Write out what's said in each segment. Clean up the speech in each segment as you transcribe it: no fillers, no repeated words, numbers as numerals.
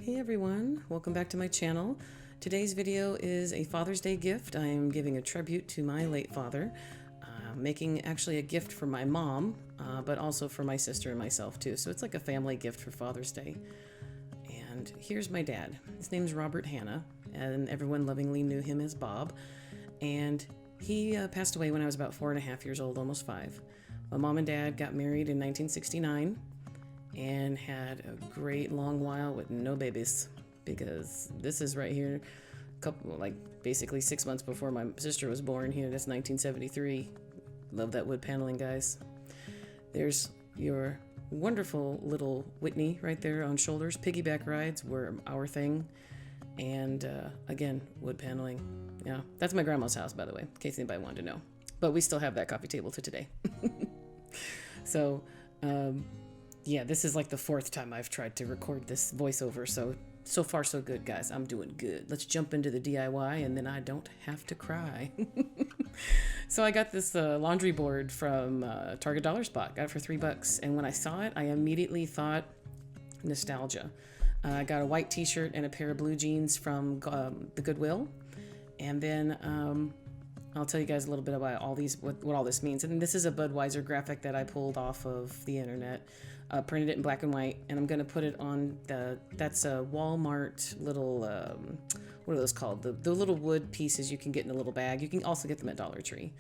Hey everyone, welcome back to my channel. Today's video is a Father's Day gift. I am giving a tribute to my late father, making actually a gift for my mom, but also for my sister and myself too. So it's like a family gift for Father's Day. And here's my dad. His name's Robert Hanna, and everyone lovingly knew him as Bob. And he passed away when I was about 4.5 years old, almost 5. My mom and dad got married in 1969. And had a great long while with no babies, because this is right here, basically 6 months before my sister was born. Here, that's 1973. Love that wood paneling, guys. There's your wonderful little Whitney right there on shoulders. Piggyback rides were our thing, and again, wood paneling. Yeah, that's my grandma's house, by the way, in case anybody wanted to know. But we still have that coffee table to today. So. Yeah, this is like the 4th time I've tried to record this voiceover, so far so good, guys. I'm doing good. Let's jump into the DIY, and then I don't have to cry. So I got this laundry board from Target Dollar Spot. Got it for $3, and when I saw it, I immediately thought nostalgia. I got a white t-shirt and a pair of blue jeans from the Goodwill, and then I'll tell you guys a little bit about what all this means. And this is a Budweiser graphic that I pulled off of the internet, printed it in black and white, and I'm going to put it on that's a Walmart little, what are those called? The little wood pieces you can get in a little bag. You can also get them at Dollar Tree.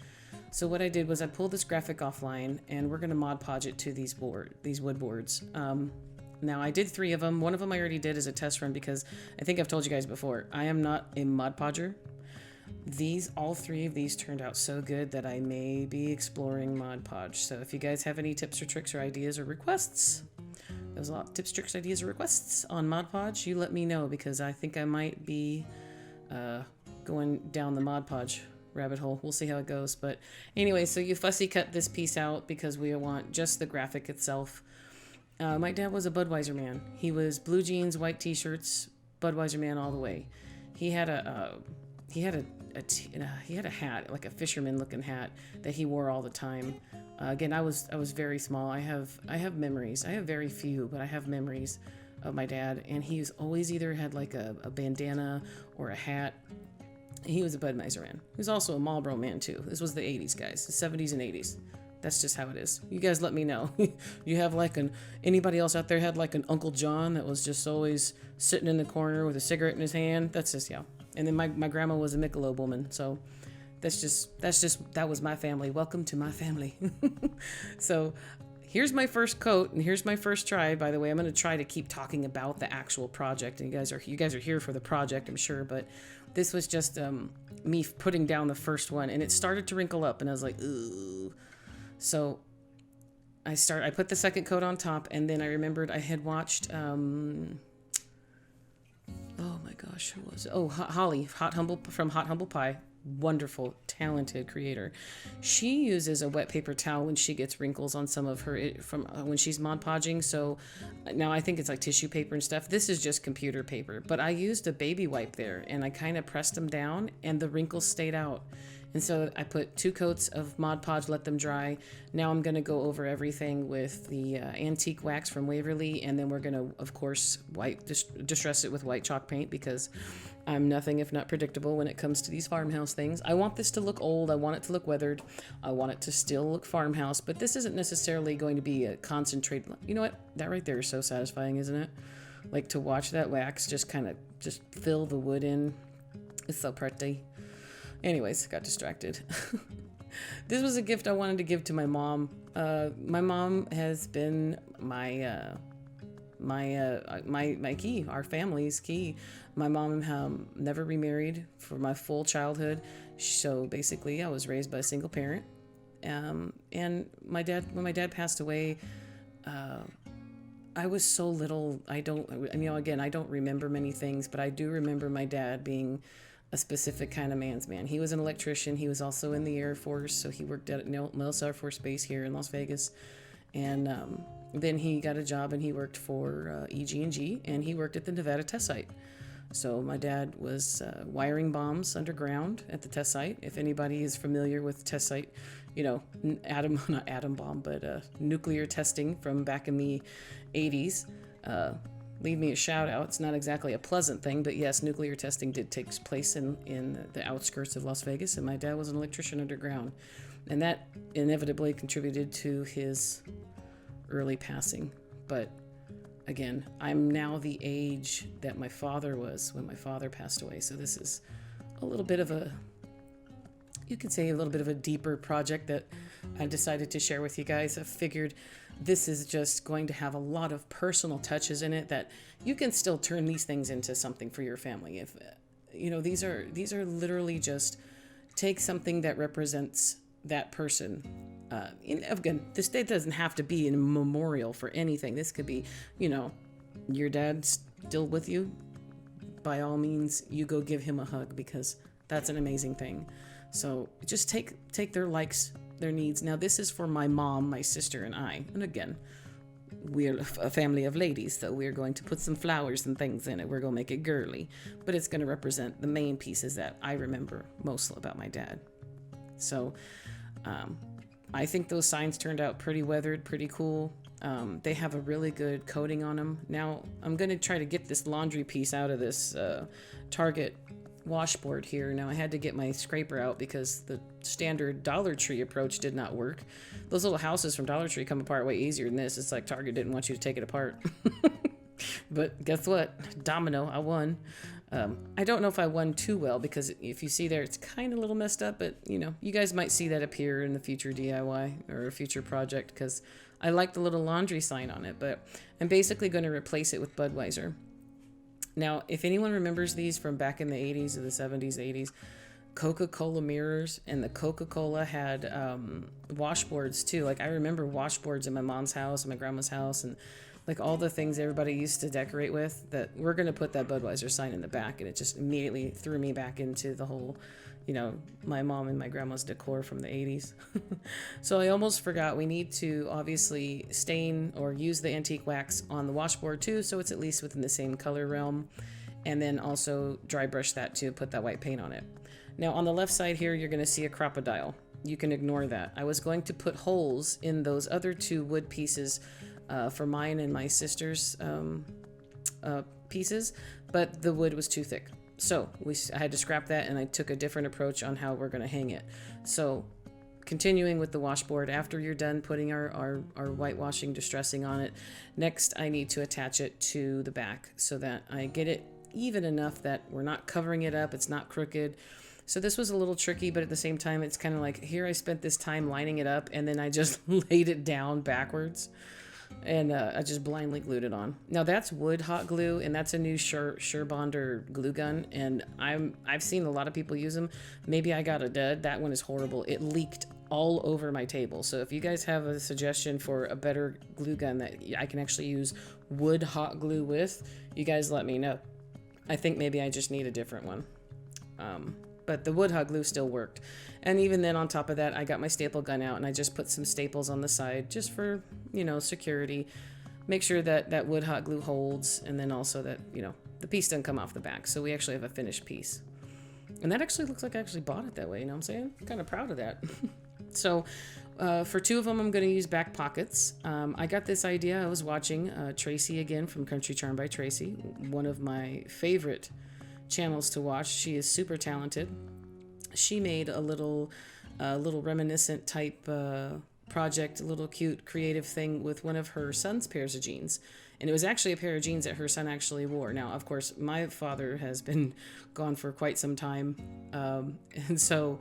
So what I did was I pulled this graphic offline, and we're going to Mod Podge it to these wood boards. Now, I did 3 of them. One of them I already did as a test run, because I think I've told you guys before, I am not a Mod Podger. All 3 of these turned out so good that I may be exploring Mod Podge. So if you guys have any tips or tricks or ideas or requests, there's a lot of tips, tricks, ideas, or requests on Mod Podge, you let me know, because I think I might be going down the Mod Podge rabbit hole. We'll see how it goes. But anyway, so you fussy cut this piece out because we want just the graphic itself. My dad was a Budweiser man. He was blue jeans, white t-shirts, Budweiser man all the way. He had a hat, like a fisherman looking hat, that he wore all the time. Again, I was very small. I have memories. I have very few, but I have memories of my dad, and he's always either had like a bandana or a hat. He was a Budweiser man. He was also a Marlboro man too. This was the 80s, guys, the 70s and 80s. That's just how it is. You guys let me know. You have anybody else out there had like an Uncle John that was just always sitting in the corner with a cigarette in his hand? That's just, yeah. And then my grandma was a Michelob woman, so that was my family. Welcome to my family. So here's my first coat, and here's my first try. By the way, I'm going to try to keep talking about the actual project, and you guys are here for the project, I'm sure, but this was just me putting down the first one, and it started to wrinkle up, and I was like, ooh. So I put the second coat on top, and then I remembered I had watched oh my gosh, who was it? Oh, Holly, from Hot Humble Pie. Wonderful, talented creator. She uses a wet paper towel when she gets wrinkles on some of her when she's Mod Podging. So now I think it's like tissue paper and stuff. This is just computer paper, but I used a baby wipe there, and I kind of pressed them down, and the wrinkles stayed out. And so I put 2 coats of Mod Podge, let them dry. Now I'm going to go over everything with the antique wax from Waverly, and then we're going to, of course, distress it with white chalk paint, because I'm nothing if not predictable when it comes to these farmhouse things. I want this to look old. I want it to look weathered. I want it to still look farmhouse, but this isn't necessarily going to be a concentrated. You know what? That right there is so satisfying, isn't it? Like to watch that wax just fill the wood in. It's so pretty. Anyways, got distracted. This was a gift I wanted to give to my mom. My mom has been my key, our family's key. My mom never remarried for my full childhood. So basically, I was raised by a single parent. And when my dad passed away, I was so little. I don't remember many things, but I do remember my dad being a specific kind of man's man. He was an electrician. He was also in the Air Force, so he worked at Nellis Air Force Base here in Las Vegas. And then he got a job, and he worked for EG&G, and he worked at the Nevada test site. So my dad was wiring bombs underground at the test site. If anybody is familiar with test site, not atom bomb, but nuclear testing from back in the 80s. leave me a shout out. It's not exactly a pleasant thing, but yes, nuclear testing did take place in the outskirts of Las Vegas, and my dad was an electrician underground. And that inevitably contributed to his early passing. But again, I'm now the age that my father was when my father passed away. So this is a little bit of you could say a little bit of a deeper project that I decided to share with you guys. I figured this is just going to have a lot of personal touches in it that you can still turn these things into something for your family. If these are literally just take something that represents that person. Again, this day doesn't have to be a memorial for anything. This could be, your dad's still with you. By all means, you go give him a hug, because that's an amazing thing. So just take their likes, their needs. Now, this is for my mom, my sister, and I. And again, we're a family of ladies, so we're going to put some flowers and things in it. We're going to make it girly. But it's going to represent the main pieces that I remember most about my dad. So I think those signs turned out pretty weathered, pretty cool. They have a really good coating on them. Now, I'm going to try to get this laundry piece out of this Target washboard here. Now, I had to get my scraper out because the standard Dollar Tree approach did not work. Those little houses from Dollar Tree come apart way easier than this. It's like Target didn't want you to take it apart. But guess what? Domino, I won. I don't know if I won too well, because if you see there, it's kind of a little messed up, but you guys might see that appear in the future DIY or a future project, because I like the little laundry sign on it. But I'm basically going to replace it with Budweiser. Now, if anyone remembers these from back in the 80s or the 70s, 80s, Coca-Cola mirrors, and the Coca-Cola had washboards too. Like, I remember washboards in my mom's house and my grandma's house, and like all the things everybody used to decorate with, that we're going to put that Budweiser sign in the back. And it just immediately threw me back into the whole, my mom and my grandma's decor from the 80s. So I almost forgot, we need to obviously stain or use the antique wax on the washboard too, so it's at least within the same color realm. And then also dry brush that to put that white paint on it. Now, on the left side here, you're going to see a crocodile. You can ignore that. I was going to put holes in those other two wood pieces for mine and my sister's pieces, but the wood was too thick. So I had to scrap that, and I took a different approach on how we're going to hang it. So continuing with the washboard, after you're done putting our whitewashing, distressing on it, next I need to attach it to the back so that I get it even enough that we're not covering it up, it's not crooked. So this was a little tricky, but at the same time, it's kind of like, here I spent this time lining it up, and then I just laid it down backwards. And I just blindly glued it on. Now, that's wood hot glue, and that's a new Surebonder glue gun, and I've seen a lot of people use them. Maybe I got a dud. That one is horrible. It leaked all over my table. So if you guys have a suggestion for a better glue gun that I can actually use wood hot glue with, you guys let me know. I think maybe I just need a different one. But the wood hot glue still worked. And even then, on top of that, I got my staple gun out, and I just put some staples on the side just for, security. Make sure that that wood hot glue holds, and then also that, the piece doesn't come off the back. So we actually have a finished piece. And that actually looks like I actually bought it that way, you know what I'm saying? I'm kind of proud of that. So for two of them, I'm going to use back pockets. I got this idea. I was watching Tracy again from Country Charm by Tracy, one of my favorite channels to watch. She is super talented. She made a little reminiscent type project, a little cute creative thing with one of her son's pairs of jeans. And it was actually a pair of jeans that her son actually wore. Now, of course, my father has been gone for quite some time. And so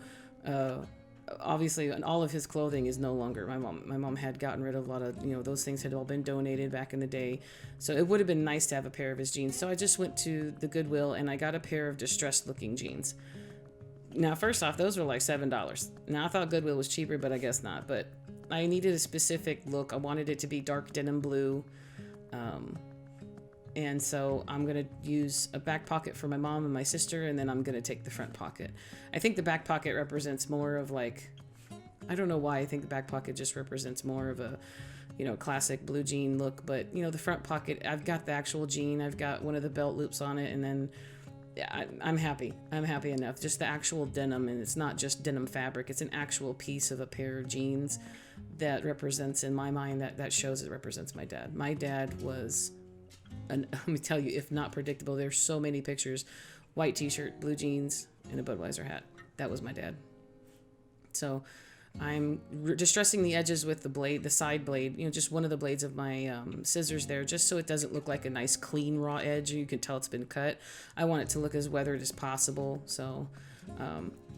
obviously all of his clothing is no longer. My mom had gotten rid of a lot of, those things had all been donated back in the day. So it would have been nice to have a pair of his jeans. So I just went to the Goodwill and I got a pair of distressed looking jeans. Now, first off, those were like $7. Now, I thought Goodwill was cheaper, but I guess not. But I needed a specific look. I wanted it to be dark denim blue. And so I'm going to use a back pocket for my mom and my sister, and then I'm going to take the front pocket. I think the back pocket represents more of like, I don't know why, I think the back pocket just represents more of a, classic blue jean look. But, the front pocket, I've got the actual jean. I've got one of the belt loops on it, and then I'm happy. I'm happy enough. Just the actual denim, and it's not just denim fabric. It's an actual piece of a pair of jeans that represents, in my mind, that shows it represents my dad. My dad was and let me tell you, if not predictable. There's so many pictures. White t-shirt, blue jeans, and a Budweiser hat. That was my dad. So I'm distressing the edges with the blade, the side blade, just one of the blades of my scissors there, just so it doesn't look like a nice clean raw edge. You can tell it's been cut. I want it to look as weathered as possible. So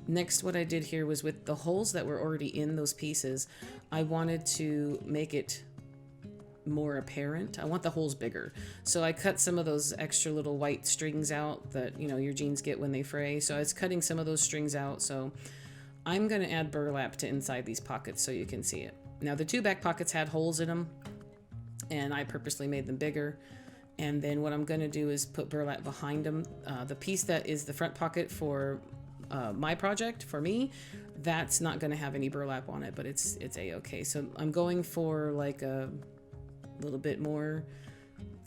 next, what I did here was with the holes that were already in those pieces, I wanted to make it more apparent. I want the holes bigger. So I cut some of those extra little white strings out that, your jeans get when they fray. So I was cutting some of those strings out. So I'm going to add burlap to inside these pockets so you can see it. Now the two back pockets had holes in them, and I purposely made them bigger. And then what I'm going to do is put burlap behind them. The piece that is the front pocket for my project, for me, that's not going to have any burlap on it, but it's a-okay. So I'm going for like a little bit more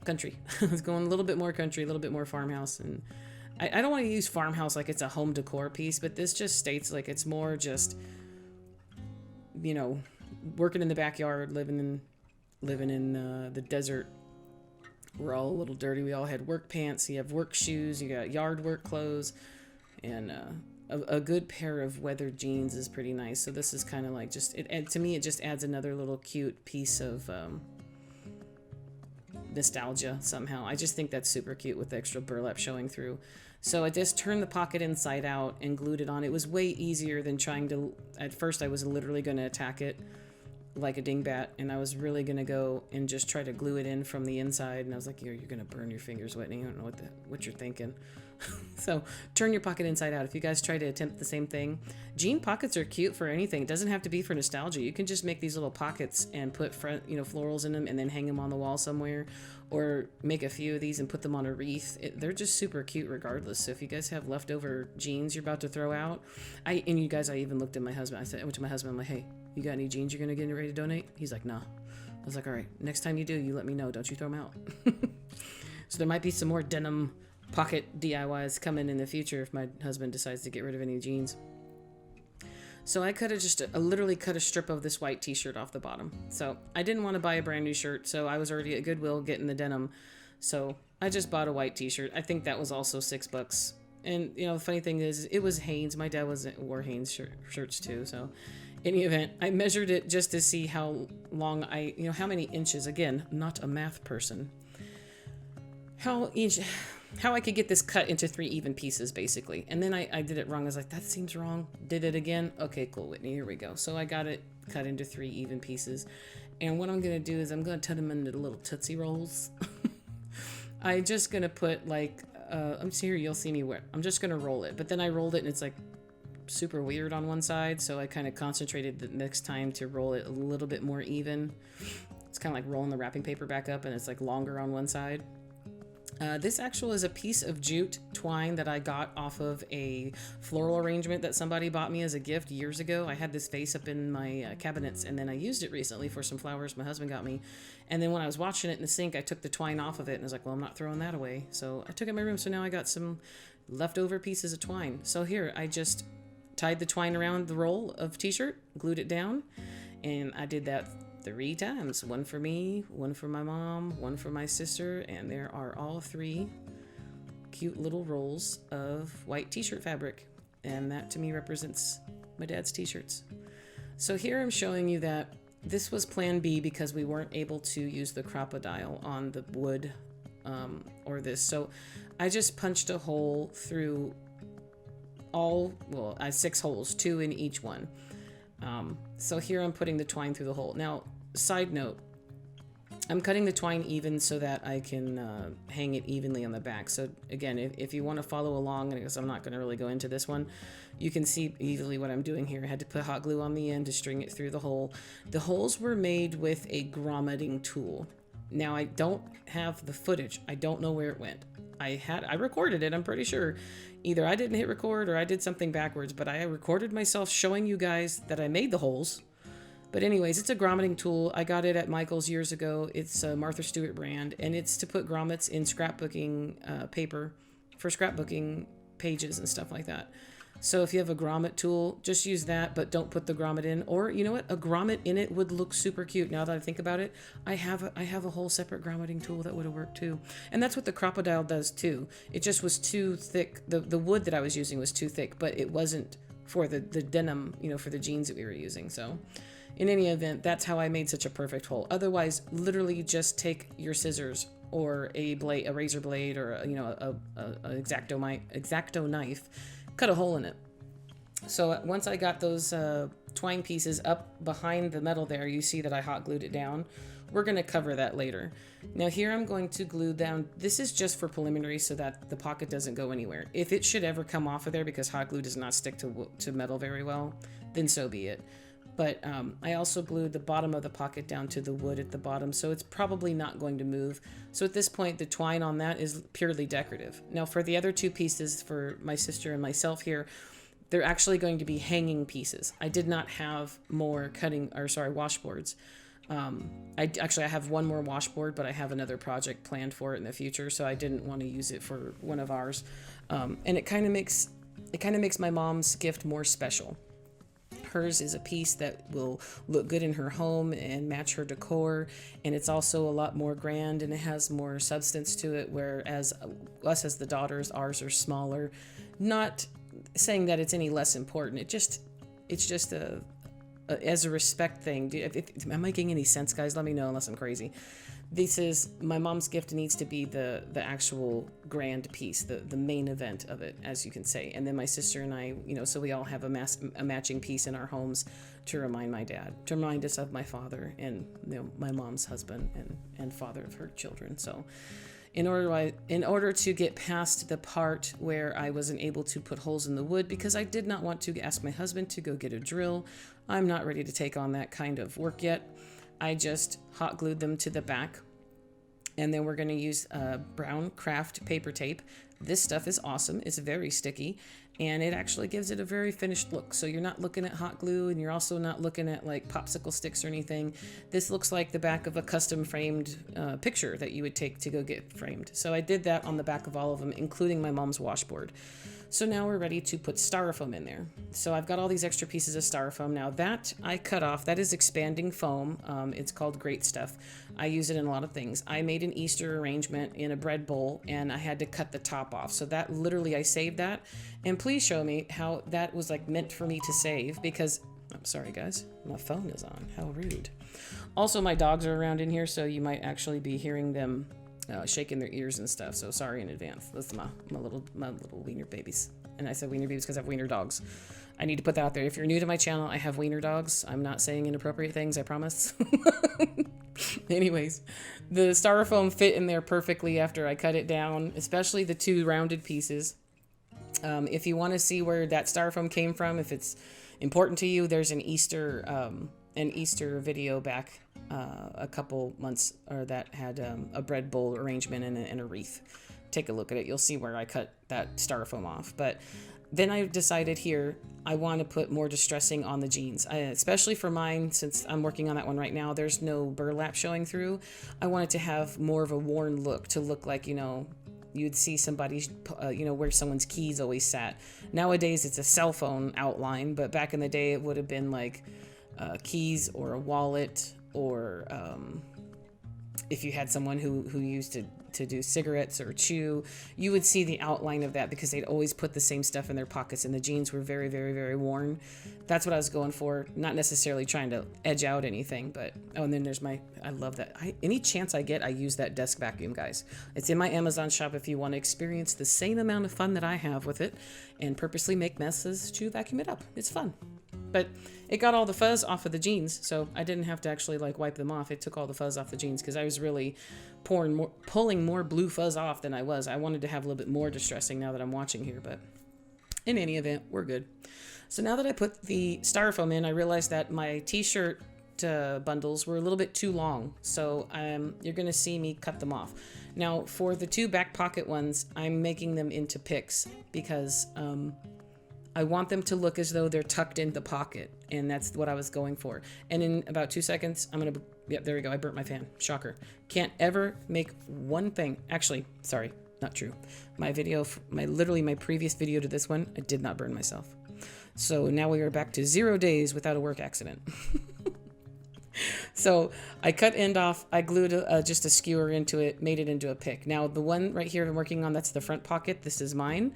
country. I was going a little bit more country, a little bit more farmhouse. And I don't want to use farmhouse like it's a home decor piece, but this just states like it's more just, working in the backyard, living in the desert. We're all a little dirty. We all had work pants. You have work shoes. You got yard work clothes, and a good pair of weathered jeans is pretty nice. So this is kind of like to me, it just adds another little cute piece of nostalgia somehow. I just think that's super cute with the extra burlap showing through. So I just turned the pocket inside out and glued it on. It was way easier than trying to, at first I was literally going to attack it like a dingbat, and I was really going to go and just try to glue it in from the inside, and I was like, you're going to burn your fingers, Whitney. I don't know what you're thinking. So turn your pocket inside out. If you guys try to attempt the same thing, jean pockets are cute for anything. It doesn't have to be for nostalgia. You can just make these little pockets and put florals in them and then hang them on the wall somewhere, or make a few of these and put them on a wreath. They're just super cute regardless. So if you guys have leftover jeans you're about to throw out, I even looked at my husband. I went to my husband, I'm like, hey, you got any jeans you're going to get ready to donate? He's like, nah. I was like, all right, next time you do, you let me know. Don't you throw them out. So there might be some more denim pocket DIYs coming in the future if my husband decides to get rid of any jeans. So I literally cut a strip of this white t-shirt off the bottom. So I didn't want to buy a brand new shirt, so I was already at Goodwill getting the denim. So I just bought a white t-shirt. I think that was also $6. And the funny thing is, it was Hanes. My dad wore Hanes shirts too. So in any event, I measured it just to see how long how many inches. Again, not a math person. How I could get this cut into 3 even pieces, basically. And then I did it wrong. I was like, that seems wrong. Did it again. Okay, cool, Whitney. Here we go. So I got it cut into 3 even pieces. And what I'm going to do is I'm going to turn them into little Tootsie Rolls. I'm just going to put like, I'm here, you'll see me where. I'm just going to roll it. But then I rolled it and it's like super weird on one side. So I kind of concentrated the next time to roll it a little bit more even. It's kind of like rolling the wrapping paper back up and it's like longer on one side. This actual is a piece of jute twine that I got off of a floral arrangement that somebody bought me as a gift years ago. I had this vase up in my cabinets, and then I used it recently for some flowers my husband got me. And then when I was washing it in the sink, I took the twine off of it, and I was like, well, I'm not throwing that away. So I took it in my room, so now I got some leftover pieces of twine. So here, I just tied the twine around the roll of t-shirt, glued it down, and I did that 3 times. One for me, one for my mom, one for my sister, and there are all 3 cute little rolls of white t-shirt fabric, and that to me represents my dad's t-shirts. So here I'm showing you that this was plan B because we weren't able to use the crocodile on the wood or this. So I just punched a hole through I had 6 holes, 2 in each one. So here I'm putting the twine through the hole. Now, side note, I'm cutting the twine even so that I can hang it evenly on the back. So again, if you want to follow along, and I guess I'm not going to really go into this one, you can see easily what I'm doing here. I had to put hot glue on the end to string it through the hole. The holes were made with a grommeting tool. Now, I don't have the footage. I don't know where it went. I recorded it, I'm pretty sure. Either I didn't hit record or I did something backwards, but I recorded myself showing you guys that I made the holes. But anyways, it's a grommeting tool. I got it at Michael's years ago. It's a Martha Stewart brand, and it's to put grommets in scrapbooking paper for scrapbooking pages and stuff like that. So if you have a grommet tool, just use that, but don't put the grommet in. Or you know what? A grommet in it would look super cute. Now that I think about it, I have a whole separate grommeting tool that would have worked too. And that's what the crocodile does too. It just was too thick. The wood that I was using was too thick, but it wasn't for the denim, you know, for the jeans that we were using. So in any event, that's how I made such a perfect hole. Otherwise, literally just take your scissors or a razor blade, or you know, a X-Acto knife, cut a hole in it. So once I got those twine pieces up behind the metal there, you see that I hot glued it down. We're going to cover that later. Now here I'm going to glue down, this is just for preliminary so that the pocket doesn't go anywhere. If it should ever come off of there because hot glue does not stick to metal very well, then so be it. But I also glued the bottom of the pocket down to the wood at the bottom, so it's probably not going to move. So at this point, the twine on that is purely decorative. Now for the other two pieces, for my sister and myself here, they're actually going to be hanging pieces. I did not have more washboards. I have one more washboard, but I have another project planned for it in the future, so I didn't want to use it for one of ours. And it kind of makes my mom's gift more special. Hers is a piece that will look good in her home and match her decor, and it's also a lot more grand and it has more substance to it, whereas us as the daughters, ours are smaller. Not saying that it's any less important. It's just as a respect thing. Am I making any sense, guys? Let me know unless I'm crazy. This is my mom's gift. Needs to be the actual grand piece, the main event of it, as you can say. And then my sister and I, you know, so we all have a matching piece in our homes to remind my dad, to remind us of my father and, you know, my mom's husband and father of her children. So in order to get past the part where I wasn't able to put holes in the wood because I did not want to ask my husband to go get a drill, I'm not ready to take on that kind of work yet. I just hot glued them to the back, and then we're going to use brown craft paper tape. This stuff is awesome. It's very sticky, and it actually gives it a very finished look. So you're not looking at hot glue, and you're also not looking at like popsicle sticks or anything. This looks like the back of a custom framed picture that you would take to go get framed. So I did that on the back of all of them, including my mom's washboard. So now we're ready to put styrofoam in there. So I've got all these extra pieces of styrofoam. Now that I cut off, that is expanding foam. It's called Great Stuff. I use it in a lot of things. I made an Easter arrangement in a bread bowl and I had to cut the top off. So that literally, I saved that. And please show me how that was like meant for me to save, because I'm sorry guys, my phone is on. How rude. Also, my dogs are around in here, so you might actually be hearing them shaking their ears and stuff, so sorry in advance. That's my little wiener babies. And I said wiener babies because I have wiener dogs. I need to put that out there. If you're new to my channel, I have wiener dogs. I'm not saying inappropriate things, I promise. Anyways, the styrofoam fit in there perfectly after I cut it down, especially the two rounded pieces. If you want to see where that styrofoam came from, if it's important to you, there's an Easter video back a couple months, or that had a bread bowl arrangement and a wreath. Take a look at it. You'll see where I cut that styrofoam off. But then I decided here I want to put more distressing on the jeans, especially for mine, since I'm working on that one right now. There's no burlap showing through. I wanted to have more of a worn look, to look like, you know, you'd see somebody's, where someone's keys always sat. Nowadays it's a cell phone outline, but back in the day it would have been like keys or a wallet, or if you had someone who used to do cigarettes or chew, you would see the outline of that, because they'd always put the same stuff in their pockets, and the jeans were very, very, very worn. That's what I was going for, not necessarily trying to edge out anything. But and then there's I love that. Any chance I get, I use that desk vacuum, guys. It's in my Amazon shop if you want to experience the same amount of fun that I have with it and purposely make messes to vacuum it up. It's fun. But it got all the fuzz off of the jeans, so I didn't have to actually like wipe them off. It took all the fuzz off the jeans, because I was really pulling more blue fuzz off than I was. I wanted to have a little bit more distressing now that I'm watching here, but in any event, we're good. So now that I put the styrofoam in, I realized that my t-shirt bundles were a little bit too long, so you're going to see me cut them off. Now for the two back pocket ones, I'm making them into picks, because I want them to look as though they're tucked in the pocket, and that's what I was going for. And in about 2 seconds, I'm gonna, yep, there we go, I burnt my fan, shocker. Can't ever make one thing, actually, sorry, not true. My video, literally my previous video to this one, I did not burn myself. So now we are back to 0 days without a work accident. So I cut end off, I glued just a skewer into it, made it into a pick. Now the one right here I'm working on, that's the front pocket, this is mine.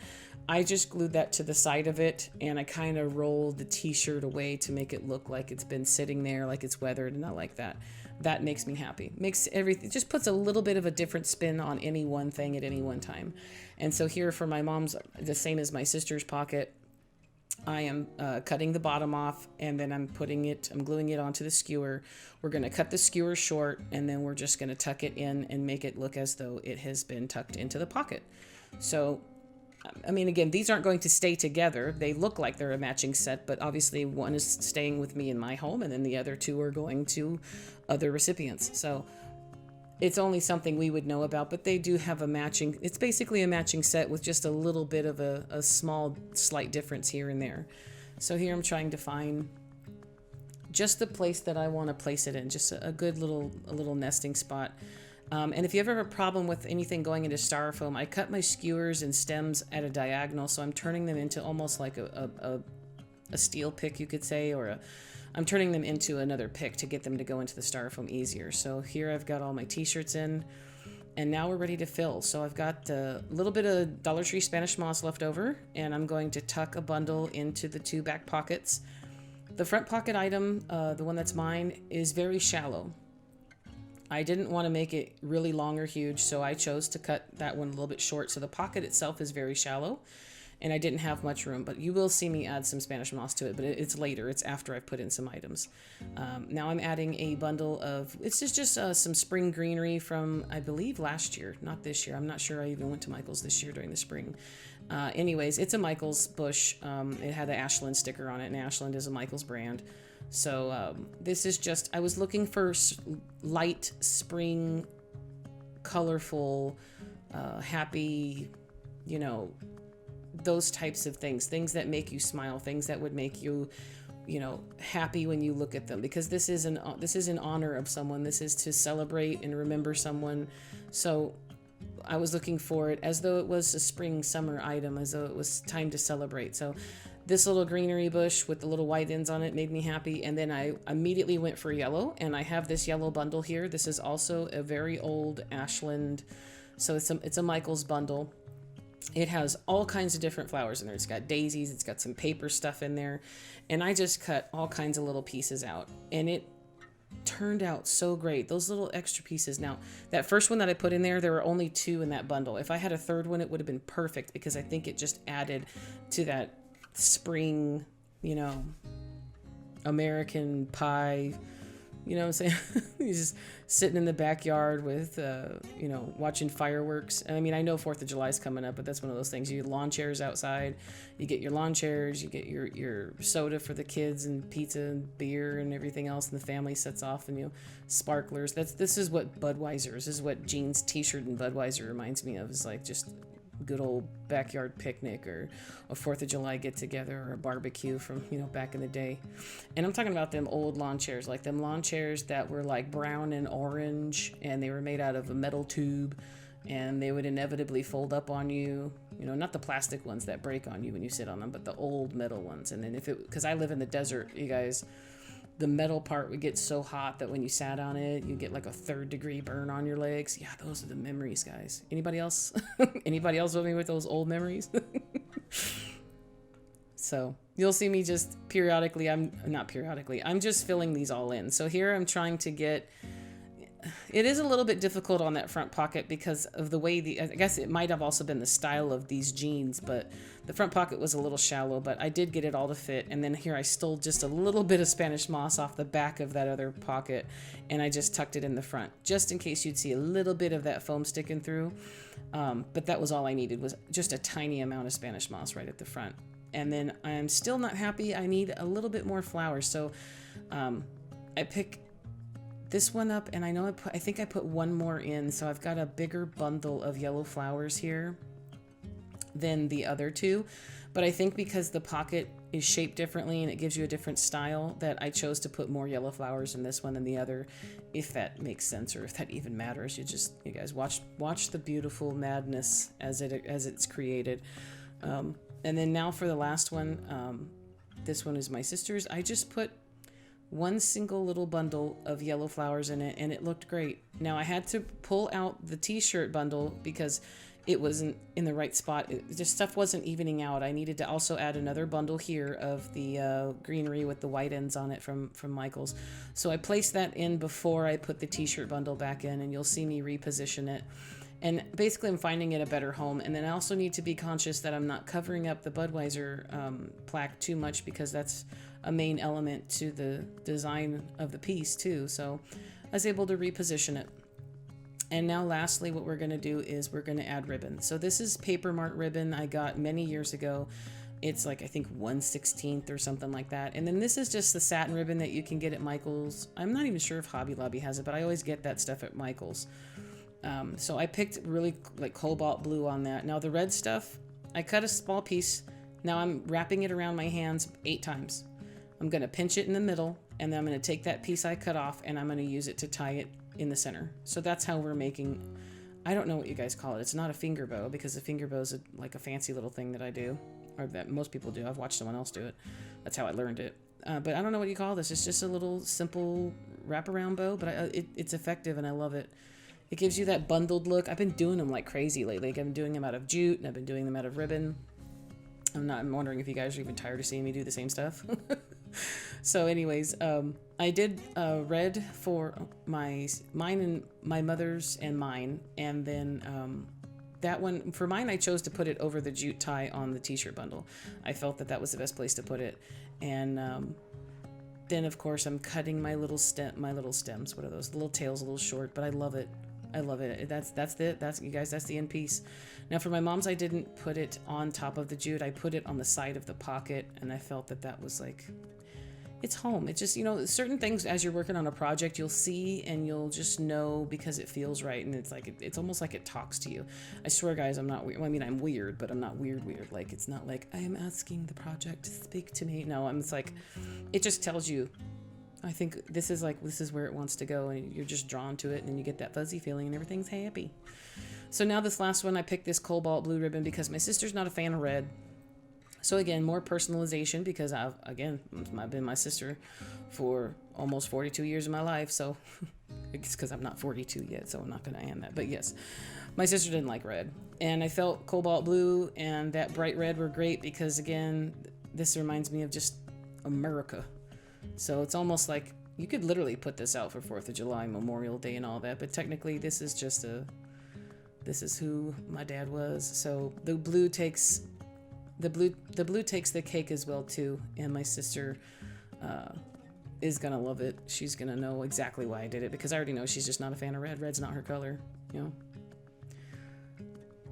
I just glued that to the side of it, and I kind of rolled the t-shirt away to make it look like it's been sitting there, like it's weathered, and I like that. That makes me happy. Makes everything, just puts a little bit of a different spin on any one thing at any one time. And so here for my mom's, the same as my sister's pocket, I am cutting the bottom off, and then I'm gluing it onto the skewer. We're going to cut the skewer short, and then we're just going to tuck it in and make it look as though it has been tucked into the pocket. So, I mean, again, these aren't going to stay together. They look like they're a matching set, but obviously one is staying with me in my home, and then the other two are going to other recipients. So it's only something we would know about, but they do have a matching, it's basically a matching set with just a little bit of a small, slight difference here and there. So here I'm trying to find just the place that I want to place it in, just a good little nesting spot. And if you ever have a problem with anything going into styrofoam, I cut my skewers and stems at a diagonal, so I'm turning them into almost like a steel pick, you could say, or I'm turning them into another pick to get them to go into the styrofoam easier. So here I've got all my t-shirts in, and now we're ready to fill. So I've got a little bit of Dollar Tree Spanish moss left over, and I'm going to tuck a bundle into the two back pockets. The front pocket item, the one that's mine, is very shallow. I didn't want to make it really long or huge, so I chose to cut that one a little bit short. So the pocket itself is very shallow, and I didn't have much room, but you will see me add some Spanish moss to it, but it's later. It's after I've put in some items. Now I'm adding a bundle of, it's just some spring greenery from, I believe, last year, not this year. I'm not sure I even went to Michael's this year during the spring. Anyways, it's a Michael's bush. It had an Ashland sticker on it, and Ashland is a Michael's brand. So this is just, I was looking for light spring, colorful, happy, you know, those types of things that make you smile, things that would make you, you know, happy when you look at them, because this is in honor of someone. This is to celebrate and remember someone. So I was looking for it as though it was a spring summer item, as though it was time to celebrate. So this little greenery bush with the little white ends on it made me happy. And then I immediately went for yellow, and I have this yellow bundle here. This is also a very old Ashland. So it's a Michael's bundle. It has all kinds of different flowers in there. It's got daisies, it's got some paper stuff in there. And I just cut all kinds of little pieces out, and it turned out so great. Those little extra pieces. Now, that first one that I put in there were only 2 in that bundle. If I had a third one, it would have been perfect, because I think it just added to that spring, you know, American pie, you know what I'm saying? He's just sitting in the backyard with, you know, watching fireworks. And I mean, I know 4th of July is coming up, but that's one of those things. You get lawn chairs outside, you get your lawn chairs, you get your soda for the kids, and pizza and beer and everything else, and the family sets off, and, you know, sparklers. This is what Budweiser is. This is what Jean's t-shirt and Budweiser reminds me of. Is like just good old backyard picnic, or a 4th of July get together, or a barbecue from, you know, back in the day. And I'm talking about them old lawn chairs, like them lawn chairs that were like brown and orange, and they were made out of a metal tube, and they would inevitably fold up on you, you know, not the plastic ones that break on you when you sit on them, but the old metal ones. And then because I live in the desert, you guys, the metal part would get so hot that when you sat on it, you get like a 3rd-degree burn on your legs. Yeah, those are the memories, guys. Anybody else? Anybody else with me with those old memories? So you'll see me just periodically, I'm just filling these all in. So here I'm trying to get, it is a little bit difficult on that front pocket because of the way I guess it might have also been the style of these jeans, but the front pocket was a little shallow, but I did get it all to fit. And then here I stole just a little bit of Spanish moss off the back of that other pocket, and I just tucked it in the front, just in case you'd see a little bit of that foam sticking through. But that was all I needed, was just a tiny amount of Spanish moss right at the front. And then I'm still not happy. I need a little bit more flowers. So I pick this one up, and I think I put one more in, so I've got a bigger bundle of yellow flowers here than the other 2. But I think because the pocket is shaped differently and it gives you a different style, that I chose to put more yellow flowers in this one than the other, if that makes sense or if that even matters. You guys watch the beautiful madness as it's created. And then now for the last one, this one is my sister's. I just put one single little bundle of yellow flowers in it, and it looked great. Now I had to pull out the t-shirt bundle because it wasn't in the right spot. Just stuff wasn't evening out. I needed to also add another bundle here of the greenery with the white ends on it from Michael's. So I placed that in before I put the t-shirt bundle back in, and you'll see me reposition it. And basically I'm finding it a better home. And then I also need to be conscious that I'm not covering up the Budweiser plaque too much, because that's a main element to the design of the piece too. So I was able to reposition it. And now lastly, what we're going to do is we're going to add ribbon. So this is Paper Mart ribbon I got many years ago. It's like, I think 1/16 or something like that. And then this is just the satin ribbon that you can get at Michael's. I'm not even sure if Hobby Lobby has it, but I always get that stuff at Michael's. So I picked really like cobalt blue on that. Now the red stuff, I cut a small piece. Now I'm wrapping it around my hands 8 times. I'm going to pinch it in the middle, and then I'm going to take that piece I cut off and I'm going to use it to tie it in the center. So that's how we're making, I don't know what you guys call it. It's not a finger bow, because a finger bow is like a fancy little thing that I do, or that most people do. I've watched someone else do it. That's how I learned it. But I don't know what you call this. It's just a little simple wraparound bow, but it's effective and I love it. It gives you that bundled look. I've been doing them like crazy lately. Like, I've been doing them out of jute, and I've been doing them out of ribbon. I'm wondering if you guys are even tired of seeing me do the same stuff. So anyways, I did red for mine and my mother's and mine. And then that one, for mine, I chose to put it over the jute tie on the t-shirt bundle. I felt that was the best place to put it. And then of course I'm cutting my little stems. What are those? Little tails, a little short, but I love it. I love it. That's you guys, that's the end piece. Now for my mom's, I didn't put it on top of the jute. I put it on the side of the pocket, and I felt that was like, it's home. It's just, certain things as you're working on a project, you'll see and you'll just know because it feels right. And it's like, it's almost like it talks to you. I swear, guys, I'm not weird. Well, I mean, I'm weird, but I'm not weird. Like, it's not like I am asking the project to speak to me. No, it's like, it just tells you, I think this is where it wants to go, and you're just drawn to it, and then you get that fuzzy feeling and everything's happy. So now this last one, I picked this cobalt blue ribbon because my sister's not a fan of red. So again, more personalization, because I've been my sister for almost 42 years of my life. So it's because I'm not 42 yet, so I'm not going to end that. But yes, my sister didn't like red, and I felt cobalt blue and that bright red were great because, again, this reminds me of just America. So it's almost like you could literally put this out for 4th of July, Memorial Day and all that, but technically this is just this is who my dad was. So the blue takes the cake as well too, and my sister is gonna love it. She's gonna know exactly why I did it, because I already know she's just not a fan of red. Red's not her color,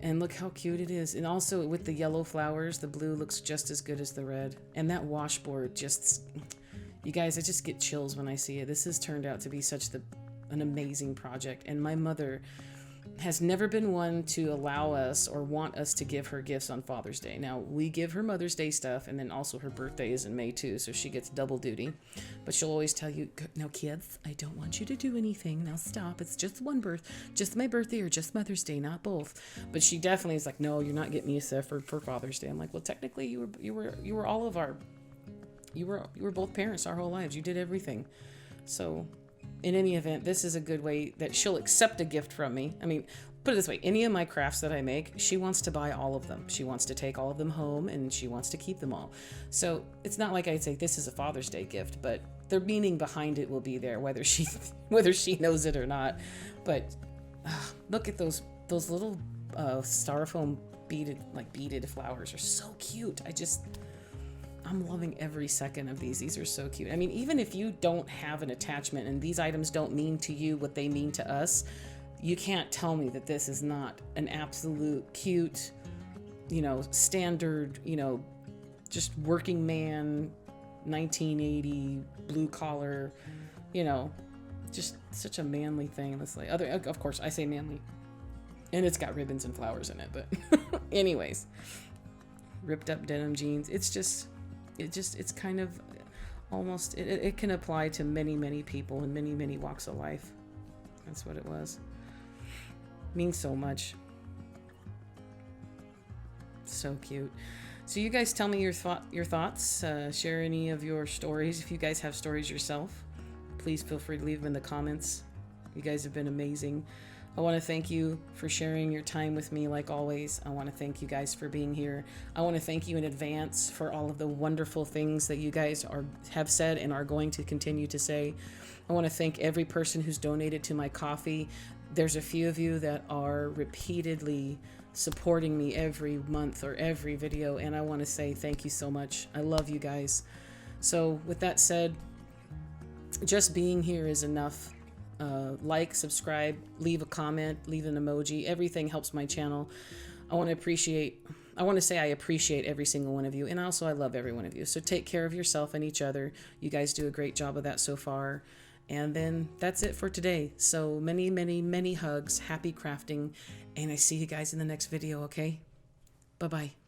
And look how cute it is. And also with the yellow flowers, the blue looks just as good as the red. And that washboard just, you guys, I just get chills when I see it. This has turned out to be such an amazing project. And my mother has never been one to allow us or want us to give her gifts on Father's Day. Now, we give her Mother's Day stuff, and then also her birthday is in May too, so she gets double duty. But she'll always tell you, now kids, I don't want you to do anything. Now stop. It's just just my birthday or just Mother's Day, not both. But she definitely is like, no, you're not getting me stuff for Father's Day. I'm like, well, technically you were all of our, you were both parents our whole lives. You did everything. So in any event, this is a good way that she'll accept a gift from me. I mean, put it this way, any of my crafts that I make, she wants to buy all of them. She wants to take all of them home, and she wants to keep them all. So it's not like I'd say this is a Father's Day gift, but the meaning behind it will be there, whether she knows it or not. But look at those little styrofoam beaded flowers are so cute. I'm loving every second of these. These are so cute. I mean, even if you don't have an attachment and these items don't mean to you what they mean to us, you can't tell me that this is not an absolute cute, standard, just working man, 1980 blue collar, just such a manly thing. It's like of course I say manly, and it's got ribbons and flowers in it, but anyways, ripped up denim jeans. it's kind of almost, it can apply to many people in many walks of life. That's what it was. Means so much. So cute. So you guys tell me your thoughts. Share any of your stories. If you guys have stories yourself, please feel free to leave them in the comments. You guys have been amazing. I want to thank you for sharing your time with me like always. I want to thank you guys for being here. I want to thank you in advance for all of the wonderful things that you guys have said and are going to continue to say. I want to thank every person who's donated to my coffee. There's a few of you that are repeatedly supporting me every month or every video, and I want to say thank you so much. I love you guys. So with that said, just being here is enough. Like, subscribe, leave a comment, leave an emoji. Everything helps my channel. I want to say I appreciate every single one of you, and also I love every one of you. So take care of yourself and each other. You guys do a great job of that so far. And then that's it for today. So many hugs, happy crafting, and I see you guys in the next video, okay? Bye-bye.